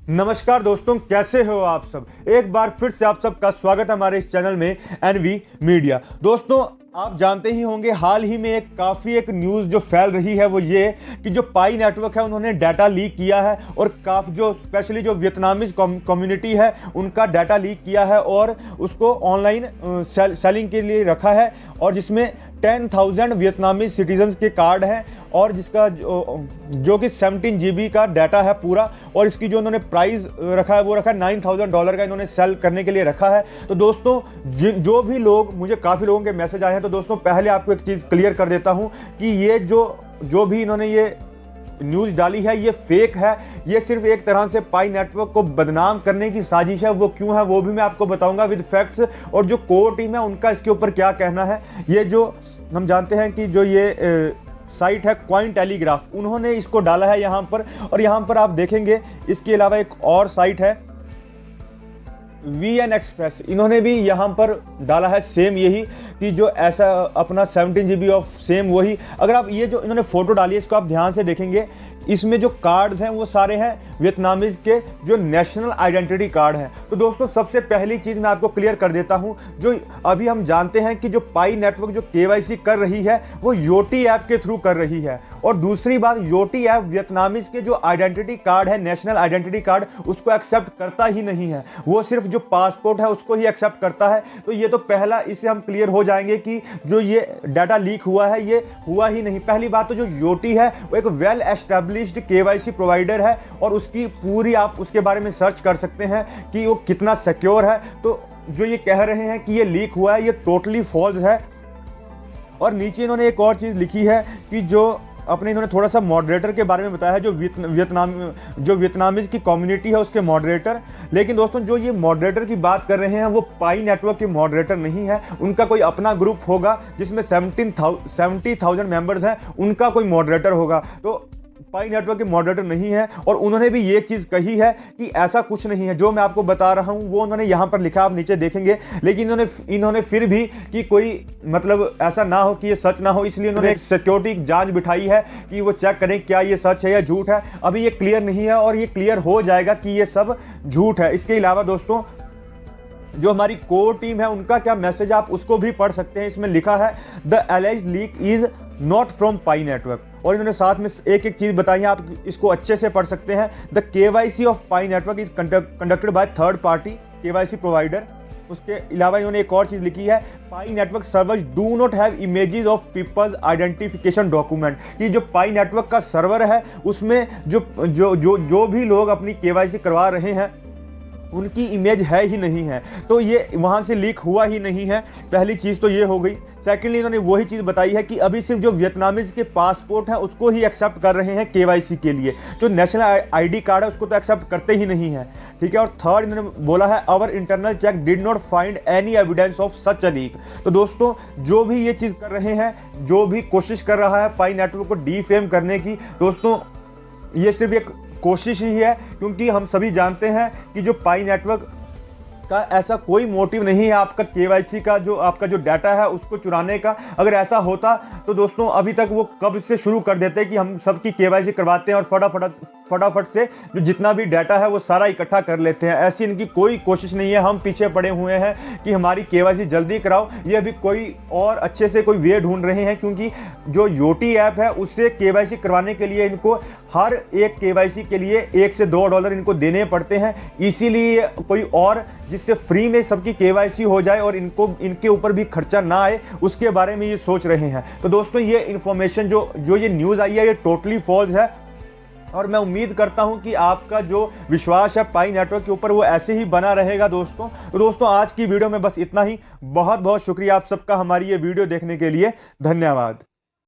नमस्कार दोस्तों, कैसे हो आप सब। एक बार फिर से आप सबका स्वागत है हमारे इस चैनल में एनवी मीडिया। दोस्तों, आप जानते ही होंगे हाल ही में एक न्यूज़ जो फैल रही है वो ये कि जो पाई नेटवर्क है उन्होंने डाटा लीक किया है और काफ़ी जो स्पेशली जो वियतनामीज कम्युनिटी है उनका डाटा लीक किया है और उसको ऑनलाइन सेलिंग के लिए रखा है, और जिसमें 10,000 वियतनामी सिटीजन्स के कार्ड हैं और जिसका जो कि 17 GB का डाटा है पूरा, और इसकी जो उन्होंने प्राइस रखा है वो रखा है $9,000 का, इन्होंने सेल करने के लिए रखा है। तो दोस्तों, जो भी लोग, मुझे काफ़ी लोगों के मैसेज आए हैं, तो दोस्तों पहले आपको एक चीज़ क्लियर कर देता हूँ कि ये जो भी इन्होंने ये न्यूज़ डाली है ये फेक है। ये सिर्फ एक तरह से पाई नेटवर्क को बदनाम करने की साजिश है। वो क्यों है वो भी मैं आपको बताऊंगा विद फैक्ट्स, और जो कोर टीम है उनका इसके ऊपर क्या कहना है। ये जो हम जानते हैं कि जो ये साइट है क्वाइन टेलीग्राफ, उन्होंने इसको डाला है यहाँ पर, और यहाँ पर आप देखेंगे इसके अलावा एक और साइट है VN एक्सप्रेस, इन्होंने भी यहाँ पर डाला है सेम यही कि जो ऐसा अपना 17 GB ऑफ सेम वही। अगर आप ये जो इन्होंने फोटो डाली है इसको आप ध्यान से देखेंगे, इसमें जो कार्ड्स हैं वो सारे हैं वियतनामीज के जो नेशनल आइडेंटिटी कार्ड हैं। तो दोस्तों, सबसे पहली चीज़ मैं आपको क्लियर कर देता हूं, जो अभी हम जानते हैं कि जो पाई नेटवर्क जो KYC कर रही है वो योटी ऐप के थ्रू कर रही है, और दूसरी बात, योटी ऐप वियतनामीज के जो आइडेंटिटी कार्ड है, नेशनल आइडेंटिटी कार्ड, उसको एक्सेप्ट करता ही नहीं है। वो सिर्फ जो पासपोर्ट है उसको ही एक्सेप्ट करता है। तो ये तो पहला, इससे हम क्लियर हो जाएंगे कि जो ये डाटा लीक हुआ है ये हुआ ही नहीं। पहली बात तो जो योटी है वो एक वेल एस्टैब्लिश्ड KYC प्रोवाइडर है, और उसकी पूरी आप उसके बारे में सर्च कर सकते हैं कि वो कितना सिक्योर है। तो जो ये कह रहे हैं कि ये लीक हुआ है ये टोटली फॉल्स है। और नीचे इन्होंने एक और चीज़ लिखी है कि जो अपने इन्होंने थोड़ा सा मॉडरेटर के बारे में बताया है, जो वियतनामीज की कम्युनिटी है उसके मॉडरेटर। लेकिन दोस्तों, जो ये मॉडरेटर की बात कर रहे हैं वो पाई नेटवर्क के मॉडरेटर नहीं है, उनका कोई अपना ग्रुप होगा जिसमें 70,000 मेंबर्स हैं, उनका कोई मॉडरेटर होगा। तो पाई नेटवर्क के मॉडरेटर नहीं है। और उन्होंने भी ये चीज़ कही है कि ऐसा कुछ नहीं है, जो मैं आपको बता रहा हूं वो उन्होंने यहाँ पर लिखा, आप नीचे देखेंगे। लेकिन इन्होंने फिर भी कि कोई मतलब ऐसा ना हो कि ये सच ना हो, इसलिए उन्होंने एक सिक्योरिटी जांच बिठाई है कि वो चेक करें क्या ये सच है या झूठ है। अभी ये क्लियर नहीं है और ये क्लियर हो जाएगा कि ये सब झूठ है। इसके अलावा दोस्तों, जो हमारी कोर टीम है उनका क्या मैसेज आप उसको भी पढ़ सकते हैं। इसमें लिखा है the एलिज्ड leak is not from pi network, और इन्होंने साथ में एक एक चीज़ बताई है, आप इसको अच्छे से पढ़ सकते हैं। The KYC of pi network is conducted by third party KYC provider. उसके अलावा इन्होंने एक और चीज़ लिखी है, pi network servers do not have images of people's identification document, कि जो पाई नेटवर्क का सर्वर है उसमें जो भी लोग अपनी KYC करवा रहे हैं उनकी इमेज है ही नहीं है। तो ये वहाँ से लीक हुआ ही नहीं है। पहली चीज़ तो ये हो गई। सेकेंडली, इन्होंने वही चीज़ बताई है कि अभी सिर्फ जो वियतनामीज के पासपोर्ट हैं उसको ही एक्सेप्ट कर रहे हैं KYC के लिए, जो नेशनल ID कार्ड है उसको तो एक्सेप्ट करते ही नहीं है। ठीक है। और थर्ड, इन्होंने बोला है our internal check did not find any evidence of such a leak. तो दोस्तों, जो भी ये चीज़ कर रहे हैं, जो भी कोशिश कर रहा है पाई नेटवर्क को डीफेम करने की, दोस्तों ये सिर्फ एक कोशिश ही है, क्योंकि हम सभी जानते हैं कि जो पाई नेटवर्क का ऐसा कोई मोटिव नहीं है आपका KYC का, जो आपका जो डाटा है उसको चुराने का। अगर ऐसा होता तो दोस्तों अभी तक वो कब से शुरू कर देते कि हम सबकी KYC करवाते हैं और फटाफट से जो जितना भी डाटा है वो सारा इकट्ठा कर लेते हैं। ऐसी इनकी कोई कोशिश नहीं है। हम पीछे पड़े हुए हैं कि हमारी KYC जल्दी कराओ, ये अभी कोई और अच्छे से कोई वे ढूंढ रहे हैं, क्योंकि जो योटी ऐप है उससे KYC करवाने के लिए इनको हर एक KYC के लिए $1 से $2 इनको देने पड़ते हैं। इसीलिए कोई और जिससे फ्री में सबकी KYC हो जाए और इनके ऊपर भी खर्चा ना आए, उसके बारे में ये सोच रहे हैं। तो दोस्तों, ये इन्फॉर्मेशन जो ये न्यूज़ आई है ये टोटली फॉल्स है, और मैं उम्मीद करता हूं कि आपका जो विश्वास है पाई नेटवर्क के ऊपर वो ऐसे ही बना रहेगा दोस्तों। तो दोस्तों, आज की वीडियो में बस इतना ही। बहुत बहुत शुक्रिया आप सबका हमारी ये वीडियो देखने के लिए। धन्यवाद।